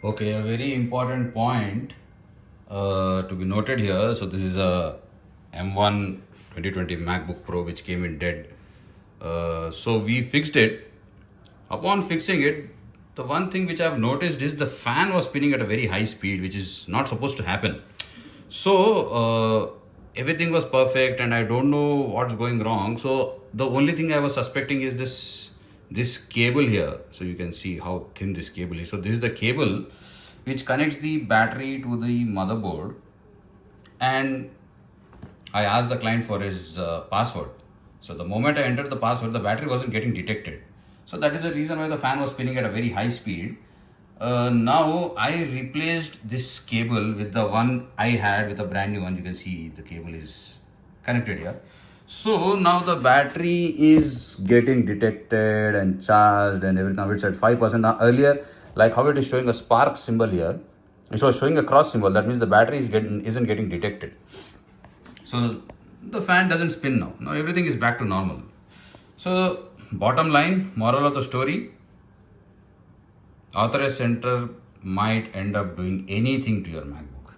Okay, a very important point to be noted here. So this is a M1 2020 MacBook Pro which came in dead. So we fixed it. Upon fixing it, the one thing which I've noticed is the fan was spinning at a very high speed, which is not supposed to happen. So everything was perfect, and I don't know what's going wrong. So the only thing I was suspecting is this cable here. So you can see how thin this cable is. So this is the cable which connects the battery to the motherboard, and I asked the client for his password. So the moment I entered the password, the battery wasn't getting detected. So that is the reason why the fan was spinning at a very high speed. Now I replaced this cable with the one I had with a brand new one. You can see the cable is connected here. So now the battery is getting detected and charged and everything. Now it's at 5%. Now earlier, like how it is showing a spark symbol here, it was showing a cross symbol. That means the battery isn't getting detected. So the fan doesn't spin now. Now everything is back to normal. So bottom line, moral of the story, Authorized Center might end up doing anything to your MacBook.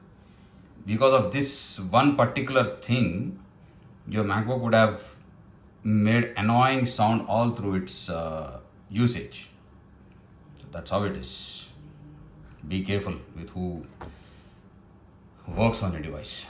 Because of this one particular thing, your MacBook would have made annoying sound all through its usage. So that's how it is. Be careful with who works on your device.